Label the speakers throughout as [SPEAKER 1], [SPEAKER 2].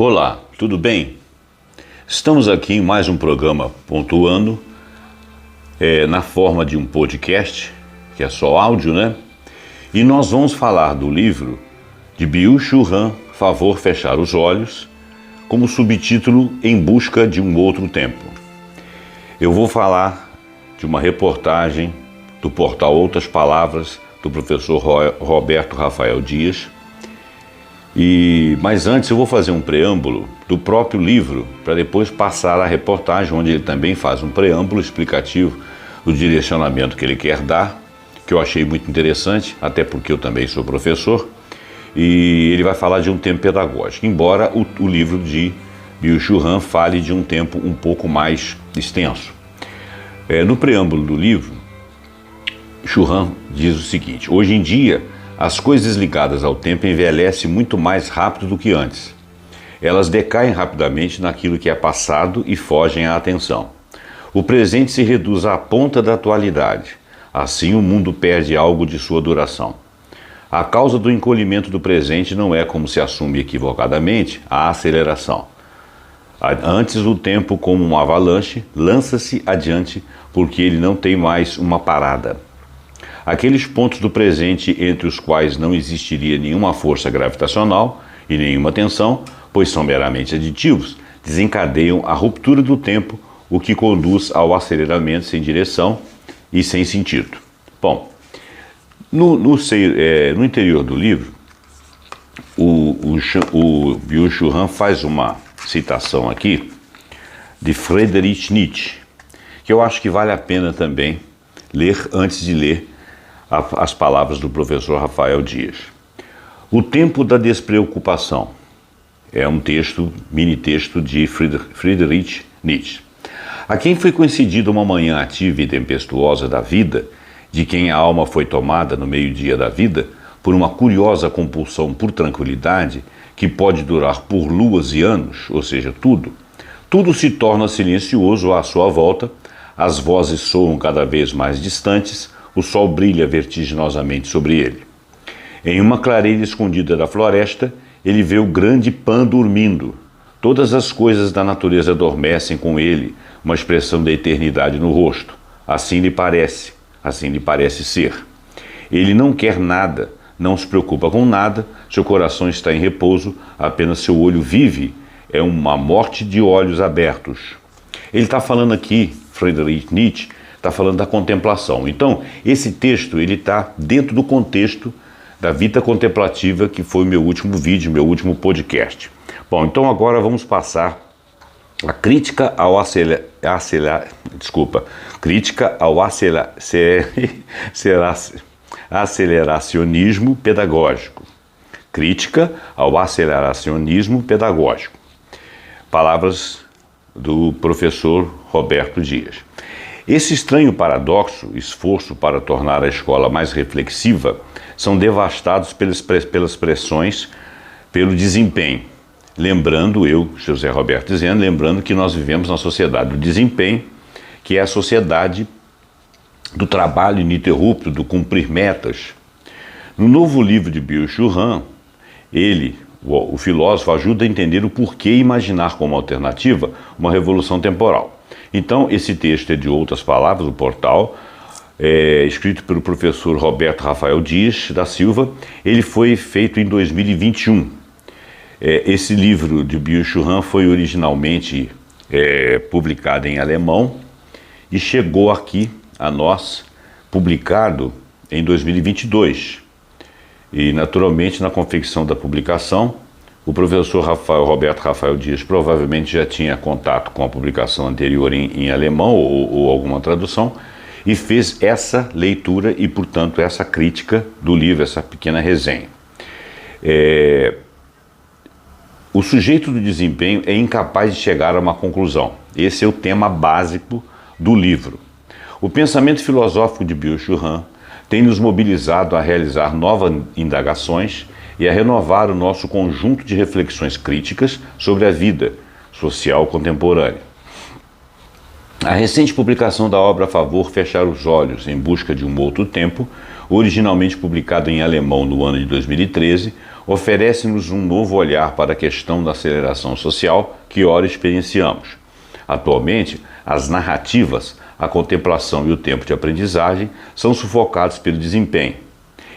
[SPEAKER 1] Olá, tudo bem? Estamos aqui em mais um programa pontuando, na forma de um podcast, que é só áudio, né? E nós vamos falar do livro de Byung-Chul Han, Favor Fechar os Olhos, como subtítulo Em Busca de um Outro Tempo. Eu vou falar de uma reportagem do portal Outras Palavras, do professor Roberto Rafael Dias. Mas antes eu vou fazer um preâmbulo do próprio livro, para depois passar à reportagem, onde ele também faz um preâmbulo explicativo do direcionamento que ele quer dar, que eu achei muito interessante, até porque eu também sou professor, e ele vai falar de um tempo pedagógico, embora o livro de Byung-Chul Han fale de um tempo um pouco mais extenso. No preâmbulo do livro, Chul Han diz o seguinte: hoje em dia, as coisas ligadas ao tempo envelhecem muito mais rápido do que antes. Elas decaem rapidamente naquilo que é passado e fogem à atenção. O presente se reduz à ponta da atualidade. Assim, o mundo perde algo de sua duração. A causa do encolhimento do presente não é, como se assume equivocadamente, a aceleração. Antes, o tempo, como um avalanche, lança-se adiante porque ele não tem mais uma parada. Aqueles pontos do presente entre os quais não existiria nenhuma força gravitacional e nenhuma tensão, pois são meramente aditivos, desencadeiam a ruptura do tempo, o que conduz ao aceleramento sem direção e sem sentido. Bom, no interior do livro, o Byung-Chul Han faz uma citação aqui de Friedrich Nietzsche, que eu acho que vale a pena também ler antes de ler as palavras do professor Rafael Dias. O tempo da despreocupação é um mini texto de Friedrich Nietzsche. A quem foi concedida uma manhã ativa e tempestuosa da vida, de quem a alma foi tomada no meio-dia da vida por uma curiosa compulsão por tranquilidade que pode durar por luas e anos, ou seja, tudo se torna silencioso à sua volta, as vozes soam cada vez mais distantes, o sol brilha vertiginosamente sobre ele. Em uma clareira escondida da floresta, ele vê o grande Pan dormindo. Todas as coisas da natureza adormecem com ele, uma expressão da eternidade no rosto. Assim lhe parece ser. Ele não quer nada, não se preocupa com nada, seu coração está em repouso, apenas seu olho vive, é uma morte de olhos abertos. Ele está falando aqui, Friedrich Nietzsche, está falando da contemplação. Então, esse texto ele está dentro do contexto da vida contemplativa, que foi o meu último vídeo, meu último podcast. Bom, então agora vamos passar a crítica ao aceleracionismo pedagógico. Crítica ao aceleracionismo pedagógico. Palavras do professor Roberto Dias. Esse estranho paradoxo, esforço para tornar a escola mais reflexiva, são devastados pelas pressões, pelo desempenho. José Roberto dizendo, lembrando que nós vivemos na sociedade do desempenho, que é a sociedade do trabalho ininterrupto, do cumprir metas. No novo livro de Byung-Chul Han, o filósofo, ajuda a entender o porquê imaginar como alternativa uma revolução temporal. Então, esse texto é de Outras Palavras, do portal, escrito pelo professor Roberto Rafael Dias da Silva. Ele foi feito em 2021. Esse livro de Byung-Chul Han foi originalmente publicado em alemão e chegou aqui a nós, publicado em 2022. E, naturalmente, na confecção da publicação, o professor Roberto Rafael Dias provavelmente já tinha contato com a publicação anterior em alemão ou alguma tradução e fez essa leitura e, portanto, essa crítica do livro, essa pequena resenha. O sujeito do desempenho é incapaz de chegar a uma conclusão. Esse é o tema básico do livro. O pensamento filosófico de Byung-Chul Han tem nos mobilizado a realizar novas indagações e a renovar o nosso conjunto de reflexões críticas sobre a vida social contemporânea. A recente publicação da obra Favor Fechar os Olhos, em busca de um outro tempo, originalmente publicado em alemão no ano de 2013, oferece-nos um novo olhar para a questão da aceleração social que ora experienciamos. Atualmente, as narrativas, a contemplação e o tempo de aprendizagem são sufocados pelo desempenho.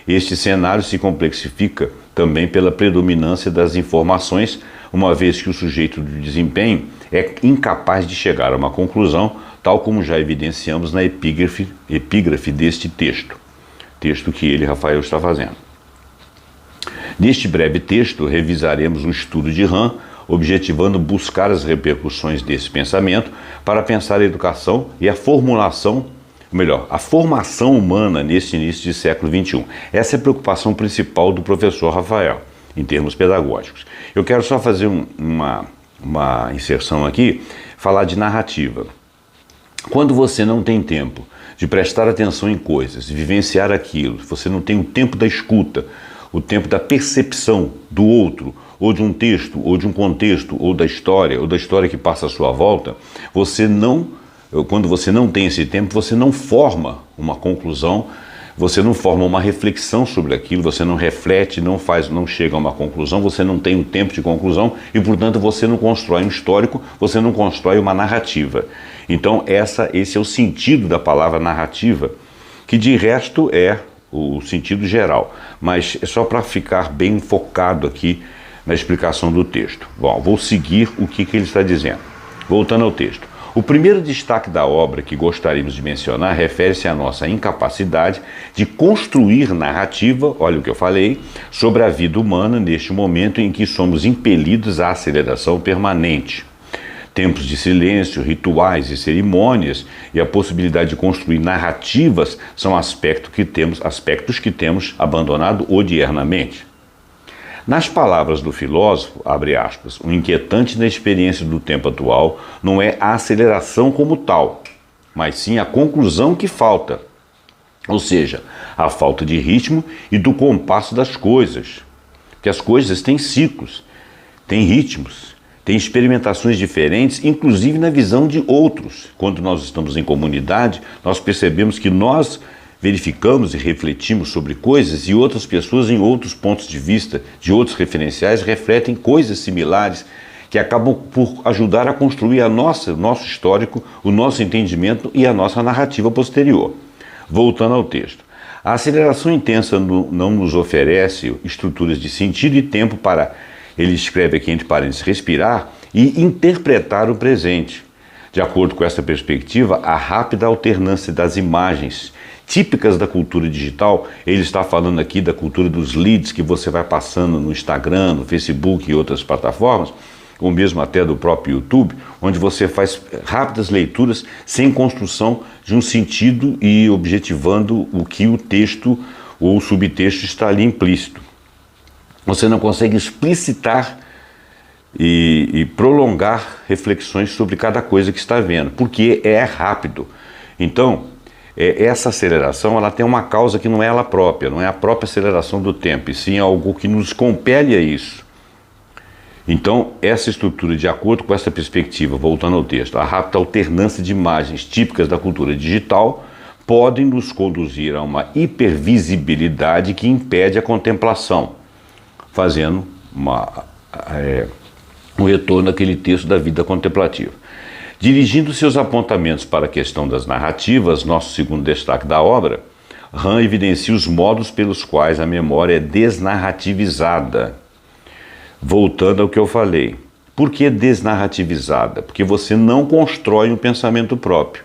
[SPEAKER 1] Este cenário se complexifica também pela predominância das informações, uma vez que o sujeito do desempenho é incapaz de chegar a uma conclusão, tal como já evidenciamos na epígrafe deste texto que ele, Rafael, está fazendo. Neste breve texto, revisaremos o estudo de Hahn, objetivando buscar as repercussões desse pensamento para pensar a educação e a formação humana nesse início de século XXI. Essa é a preocupação principal do professor Rafael, em termos pedagógicos. Eu quero só fazer uma inserção aqui, falar de narrativa. Quando você não tem tempo de prestar atenção em coisas, de vivenciar aquilo, você não tem o tempo da escuta, o tempo da percepção do outro, ou de um texto, ou de um contexto, ou da história que passa à sua volta, quando você não tem esse tempo, você não forma uma conclusão, você não forma uma reflexão sobre aquilo, você não reflete, não chega a uma conclusão, você não tem um tempo de conclusão e, portanto, você não constrói um histórico, você não constrói uma narrativa. Então, esse é o sentido da palavra narrativa, que de resto é o sentido geral, mas é só para ficar bem focado aqui na explicação do texto. Bom, vou seguir o que ele está dizendo. Voltando ao texto. O primeiro destaque da obra que gostaríamos de mencionar refere-se à nossa incapacidade de construir narrativa, olha o que eu falei, sobre a vida humana neste momento em que somos impelidos à aceleração permanente. Tempos de silêncio, rituais e cerimônias e a possibilidade de construir narrativas são aspectos que temos abandonado odiernamente. Nas palavras do filósofo, abre aspas, o inquietante na experiência do tempo atual não é a aceleração como tal, mas sim a conclusão que falta, ou seja, a falta de ritmo e do compasso das coisas. Porque as coisas têm ciclos, têm ritmos, têm experimentações diferentes, inclusive na visão de outros. Quando nós estamos em comunidade, nós percebemos que nós verificamos e refletimos sobre coisas e outras pessoas em outros pontos de vista, de outros referenciais, refletem coisas similares que acabam por ajudar a construir o nosso histórico, o nosso entendimento e a nossa narrativa posterior. Voltando ao texto. A aceleração intensa não nos oferece estruturas de sentido e tempo para, ele escreve aqui entre parênteses, respirar e interpretar o presente. De acordo com essa perspectiva, a rápida alternância das imagens típicas da cultura digital, ele está falando aqui da cultura dos leads que você vai passando no Instagram, no Facebook e outras plataformas, ou mesmo até do próprio YouTube, onde você faz rápidas leituras sem construção de um sentido e objetivando o que o texto ou o subtexto está ali implícito. Você não consegue explicitar e prolongar reflexões sobre cada coisa que está vendo, porque é rápido. Então, essa aceleração ela tem uma causa que não é ela própria, não é a própria aceleração do tempo, e sim algo que nos compele a isso. Então, essa estrutura, de acordo com essa perspectiva, voltando ao texto, a rápida alternância de imagens típicas da cultura digital podem nos conduzir a uma hipervisibilidade que impede a contemplação, fazendo um retorno àquele texto da vida contemplativa. Dirigindo seus apontamentos para a questão das narrativas, nosso segundo destaque da obra, Hahn evidencia os modos pelos quais a memória é desnarrativizada. Voltando ao que eu falei. Por que desnarrativizada? Porque você não constrói um pensamento próprio.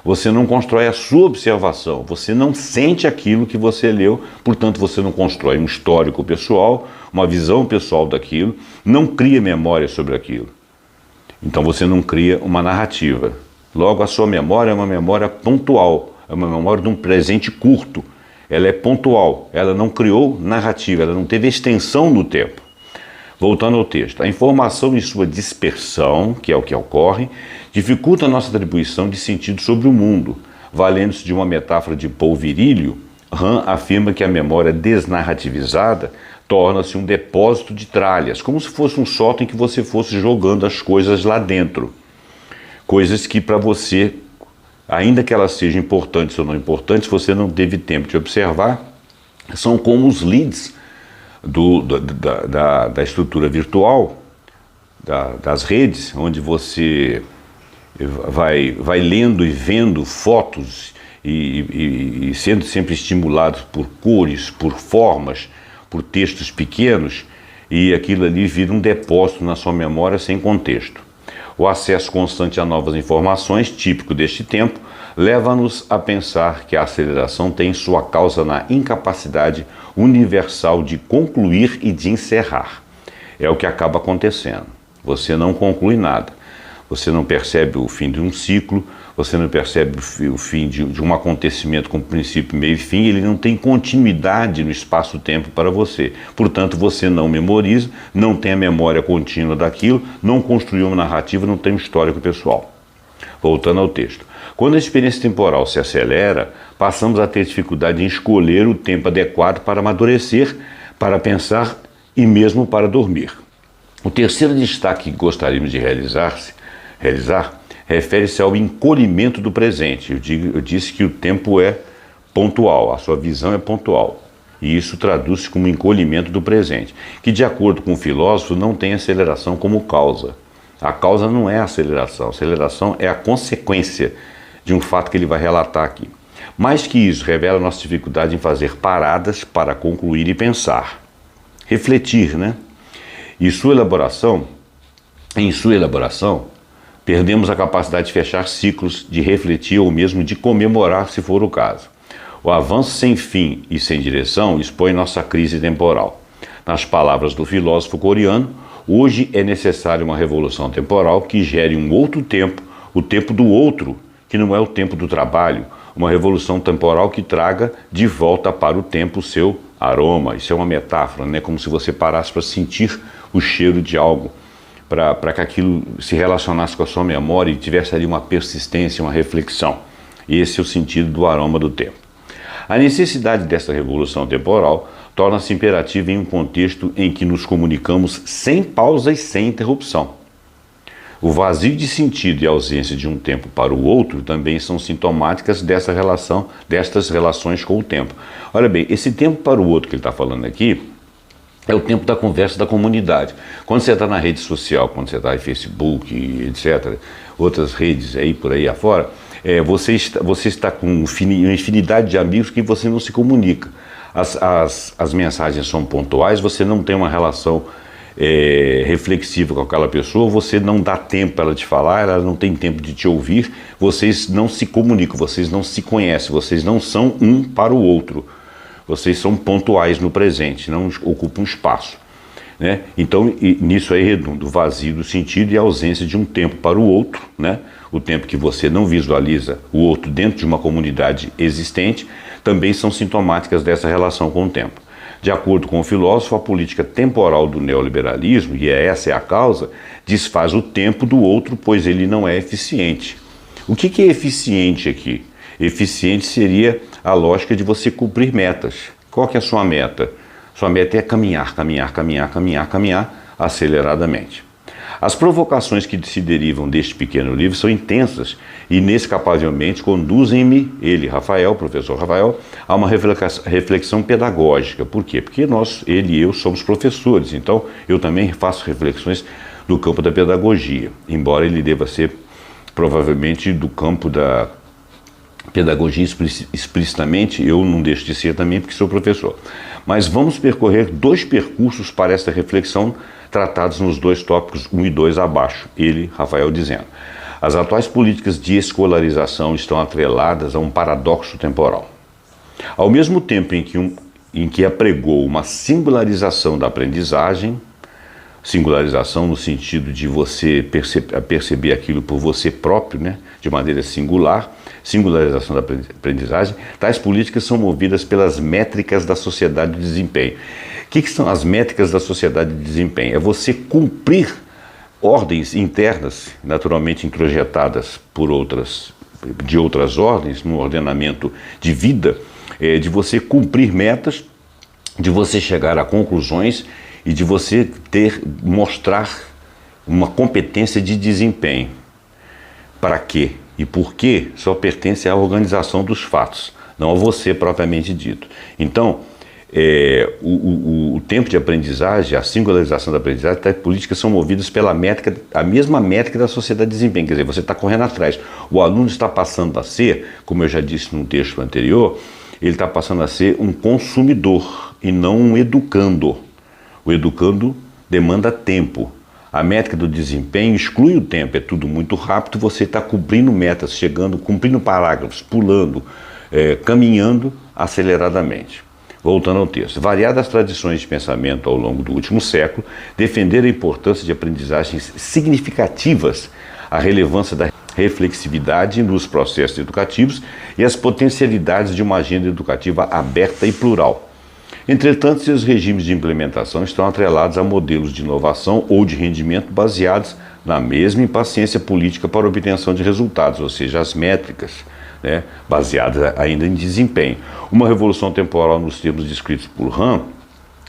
[SPEAKER 1] Você não constrói a sua observação. Você não sente aquilo que você leu. Portanto, você não constrói um histórico pessoal, uma visão pessoal daquilo, não cria memória sobre aquilo. Então você não cria uma narrativa. Logo, a sua memória é uma memória pontual, é uma memória de um presente curto. Ela é pontual, ela não criou narrativa, ela não teve extensão no tempo. Voltando ao texto, a informação em sua dispersão, que é o que ocorre, dificulta a nossa atribuição de sentido sobre o mundo. Valendo-se de uma metáfora de Paul Virilio, Hahn afirma que a memória desnarrativizada torna-se um depósito de tralhas, como se fosse um sótão em que você fosse jogando as coisas lá dentro. Coisas que para você, ainda que elas sejam importantes ou não importantes, você não teve tempo de observar, são como os leads da estrutura virtual, das redes, onde você vai lendo e vendo fotos e sendo sempre estimulado por cores, por formas, por textos pequenos, e aquilo ali vira um depósito na sua memória sem contexto. O acesso constante a novas informações, típico deste tempo, leva-nos a pensar que a aceleração tem sua causa na incapacidade universal de concluir e de encerrar. É o que acaba acontecendo. Você não conclui nada. Você não percebe o fim de um ciclo, você não percebe o fim de um acontecimento com princípio, meio e fim, ele não tem continuidade no espaço-tempo para você. Portanto, você não memoriza, não tem a memória contínua daquilo, não construiu uma narrativa, não tem um histórico pessoal. Voltando ao texto. Quando a experiência temporal se acelera, passamos a ter dificuldade em escolher o tempo adequado para amadurecer, para pensar e mesmo para dormir. O terceiro destaque que gostaríamos de realizar refere-se ao encolhimento do presente. Eu disse que o tempo é pontual, a sua visão é pontual. E isso traduz-se como encolhimento do presente, que, de acordo com o filósofo, não tem aceleração como causa. A causa não é a aceleração é a consequência de um fato que ele vai relatar aqui. Mais que isso, revela a nossa dificuldade em fazer paradas para concluir e pensar. Refletir, né? Em sua elaboração, perdemos a capacidade de fechar ciclos, de refletir ou mesmo de comemorar, se for o caso. O avanço sem fim e sem direção expõe nossa crise temporal. Nas palavras do filósofo coreano, hoje é necessária uma revolução temporal que gere um outro tempo, o tempo do outro, que não é o tempo do trabalho, uma revolução temporal que traga de volta para o tempo o seu aroma. Isso é uma metáfora, né? Como se você parasse para sentir o cheiro de algo, para que aquilo se relacionasse com a sua memória e tivesse ali uma persistência, uma reflexão. Esse é o sentido do aroma do tempo. A necessidade dessa revolução temporal torna-se imperativa em um contexto em que nos comunicamos sem pausa e sem interrupção. O vazio de sentido e a ausência de um tempo para o outro também são sintomáticas destas relações com o tempo. Olha bem, esse tempo para o outro que ele está falando aqui é o tempo da conversa da comunidade. Quando você está na rede social, quando você está em Facebook, etc., outras redes aí por aí afora, você está com uma infinidade de amigos que você não se comunica. As mensagens são pontuais, você não tem uma relação reflexiva com aquela pessoa, você não dá tempo para ela te falar, ela não tem tempo de te ouvir, vocês não se comunicam, vocês não se conhecem, vocês não são um para o outro, vocês são pontuais no presente, não ocupam espaço, né? Então, nisso aí redunda o vazio do sentido e a ausência de um tempo para o outro, né? O tempo que você não visualiza o outro dentro de uma comunidade existente, também são sintomáticas dessa relação com o tempo. De acordo com o filósofo, a política temporal do neoliberalismo, e essa é a causa, desfaz o tempo do outro, pois ele não é eficiente. O que é eficiente aqui? Eficiente seria a lógica de você cumprir metas. Qual que é a sua meta? Sua meta é caminhar aceleradamente. As provocações que se derivam deste pequeno livro são intensas e inescapavelmente conduzem-me, o professor Rafael, a uma reflexão pedagógica. Por quê? Porque ele e eu somos professores, então eu também faço reflexões do campo da pedagogia, embora ele deva ser provavelmente do campo da pedagogia explicitamente, eu não deixo de ser também porque sou professor. Mas vamos percorrer 2 percursos para esta reflexão, tratados nos 2 tópicos 1 e 2 abaixo, ele, Rafael, dizendo: as atuais políticas de escolarização estão atreladas a um paradoxo temporal. Ao mesmo tempo em que apregou uma singularização da aprendizagem, singularização no sentido de você perceber aquilo por você próprio, né, de maneira singular, singularização da aprendizagem, tais políticas são movidas pelas métricas da sociedade de desempenho. O que são as métricas da sociedade de desempenho? É você cumprir ordens internas, naturalmente introjetadas de outras ordens, no ordenamento de vida, de você cumprir metas, de você chegar a conclusões e de você mostrar uma competência de desempenho. Para quê? E por quê? Só pertence à organização dos fatos, não a você propriamente dito. Então, o tempo de aprendizagem, a singularização da aprendizagem, as políticas são movidas pela métrica, a mesma métrica da sociedade de desempenho, quer dizer, você está correndo atrás. O aluno está passando a ser, como eu já disse num texto anterior, ele está passando a ser um consumidor e não um educando. O educando demanda tempo. A métrica do desempenho exclui o tempo, é tudo muito rápido, você está cumprindo metas, chegando, cumprindo parágrafos, pulando, caminhando aceleradamente. Voltando ao texto. Variadas tradições de pensamento ao longo do último século defenderam a importância de aprendizagens significativas, a relevância da reflexividade nos processos educativos e as potencialidades de uma agenda educativa aberta e plural. Entretanto, seus regimes de implementação estão atrelados a modelos de inovação ou de rendimento baseados na mesma impaciência política para a obtenção de resultados, ou seja, as métricas, né, baseadas ainda em desempenho. Uma revolução temporal nos termos descritos por Hahn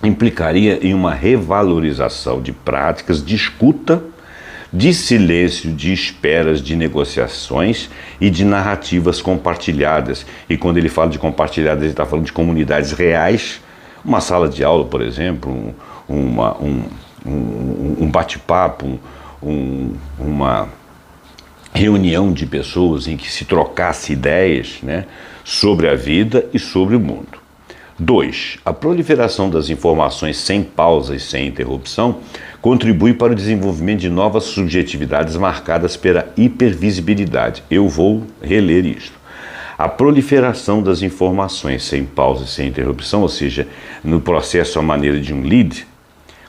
[SPEAKER 1] implicaria em uma revalorização de práticas de escuta, de silêncio, de esperas, de negociações e de narrativas compartilhadas. E quando ele fala de compartilhadas, ele está falando de comunidades reais. Uma sala de aula, por exemplo, um bate-papo, uma reunião de pessoas em que se trocasse ideias, né, sobre a vida e sobre o mundo. 2. A proliferação das informações sem pausa e sem interrupção contribui para o desenvolvimento de novas subjetividades marcadas pela hipervisibilidade. Eu vou reler isto. A proliferação das informações sem pausa e sem interrupção, ou seja, no processo à maneira de um lead,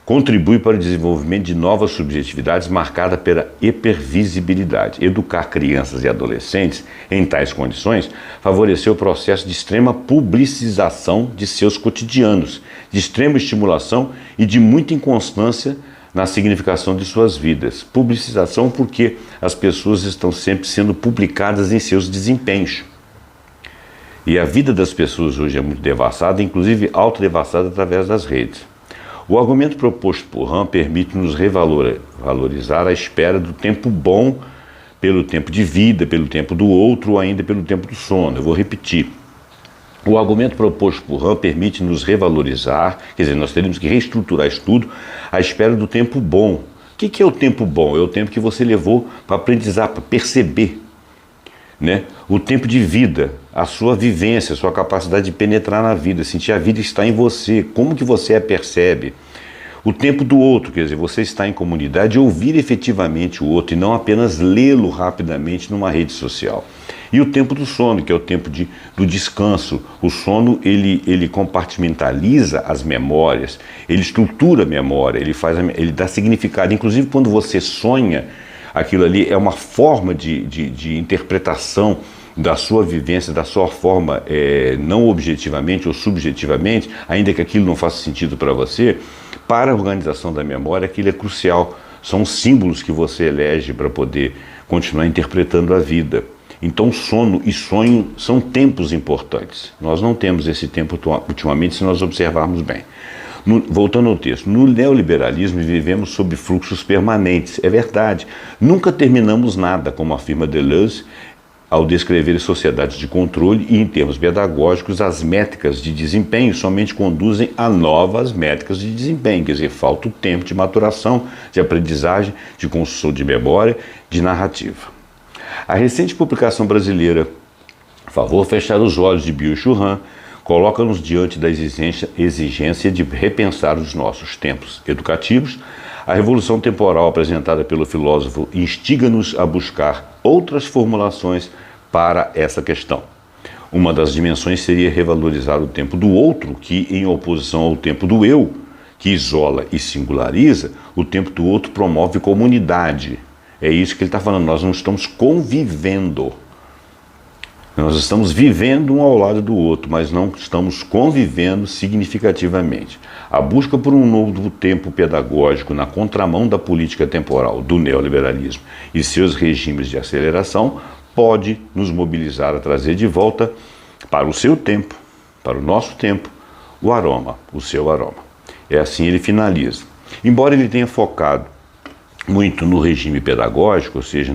[SPEAKER 1] contribui para o desenvolvimento de novas subjetividades marcadas pela hipervisibilidade. Educar crianças e adolescentes em tais condições favoreceu o processo de extrema publicização de seus cotidianos, de extrema estimulação e de muita inconstância na significação de suas vidas. Publicização porque as pessoas estão sempre sendo publicadas em seus desempenhos. E a vida das pessoas hoje é muito devassada, inclusive autodevassada através das redes. O argumento proposto por Hahn permite-nos revalorizar a espera do tempo bom pelo tempo de vida, pelo tempo do outro ou ainda pelo tempo do sono. Eu vou repetir. O argumento proposto por Hahn permite-nos revalorizar, quer dizer, nós teríamos que reestruturar isso tudo, a espera do tempo bom. O que é o tempo bom? É o tempo que você levou para aprendizar, para perceber, né? O tempo de vida, a sua vivência, a sua capacidade de penetrar na vida, sentir a vida está em você, como que você a percebe. O tempo do outro, quer dizer, você está em comunidade, ouvir efetivamente o outro e não apenas lê-lo rapidamente numa rede social. E o tempo do sono, que é o tempo do descanso. O sono, ele compartimentaliza as memórias, ele estrutura a memória, ele dá significado. Inclusive, quando você sonha, aquilo ali é uma forma de interpretação da sua vivência, da sua forma, não objetivamente ou subjetivamente, ainda que aquilo não faça sentido para você, para a organização da memória aquilo é crucial. São símbolos que você elege para poder continuar interpretando a vida. Então sono e sonho são tempos importantes. Nós não temos esse tempo ultimamente se nós observarmos bem. Voltando ao texto, no neoliberalismo vivemos sob fluxos permanentes, é verdade. Nunca terminamos nada, como afirma Deleuze, ao descrever sociedades de controle e, em termos pedagógicos, as métricas de desempenho somente conduzem a novas métricas de desempenho, quer dizer, falta o tempo de maturação, de aprendizagem, de construção de memória, de narrativa. A recente publicação brasileira, Favor Fechar os Olhos, de Byung-Chul Han, coloca-nos diante da exigência de repensar os nossos tempos educativos. A revolução temporal apresentada pelo filósofo instiga-nos a buscar outras formulações para essa questão. Uma das dimensões seria revalorizar o tempo do outro, que, em oposição ao tempo do eu, que isola e singulariza, o tempo do outro promove comunidade. É isso que ele está falando, nós não estamos convivendo. Nós estamos vivendo um ao lado do outro, mas não estamos convivendo significativamente. A busca por um novo tempo pedagógico na contramão da política temporal do neoliberalismo e seus regimes de aceleração pode nos mobilizar a trazer de volta para o seu tempo, para o nosso tempo, o aroma, o seu aroma. É assim ele finaliza. Embora ele tenha focado muito no regime pedagógico, ou seja,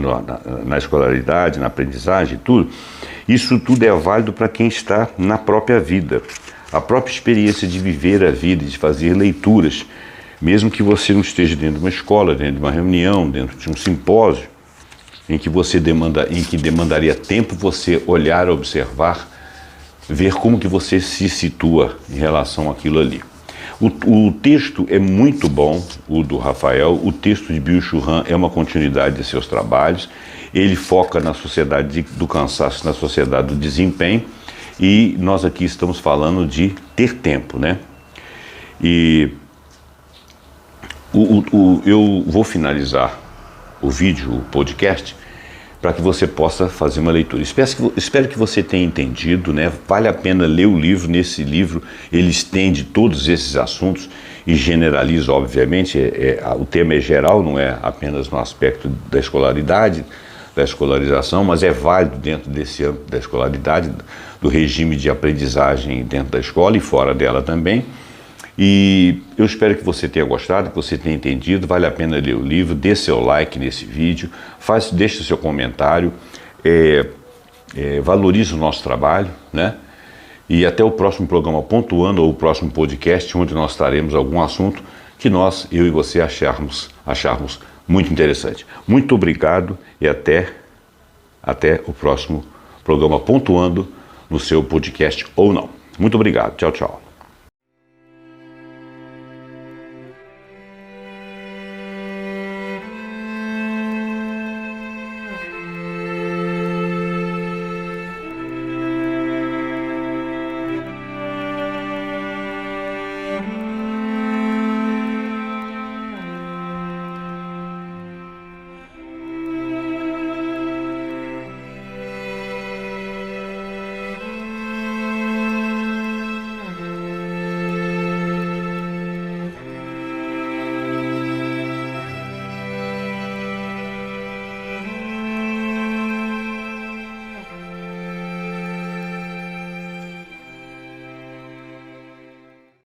[SPEAKER 1] na escolaridade, na aprendizagem e tudo, isso tudo é válido para quem está na própria vida. A própria experiência de viver a vida, de fazer leituras, mesmo que você não esteja dentro de uma escola, dentro de uma reunião, dentro de um simpósio, em que demandaria tempo você olhar, observar, ver como que você se situa em relação àquilo ali. O texto é muito bom, o do Rafael. O texto de Byung-Chul Han é uma continuidade de seus trabalhos. Ele foca na sociedade do cansaço, na sociedade do desempenho, e nós aqui estamos falando de ter tempo, né? E eu vou finalizar o vídeo, o podcast, para que você possa fazer uma leitura. Espero que você tenha entendido, né? Vale a pena ler o livro. Nesse livro ele estende todos esses assuntos e generaliza, obviamente. O tema é geral, não é apenas no aspecto da escolaridade, da escolarização, mas é válido dentro desse âmbito da escolaridade, do regime de aprendizagem dentro da escola e fora dela também. E eu espero que você tenha gostado, que você tenha entendido. Vale a pena ler o livro, dê seu like nesse vídeo, deixe seu comentário, valorize o nosso trabalho, né? E até o próximo programa Pontuando, ou o próximo podcast, onde nós traremos algum assunto que eu e você acharmos muito interessante. Muito obrigado e até o próximo programa Pontuando, no seu podcast ou não. Muito obrigado. Tchau, tchau.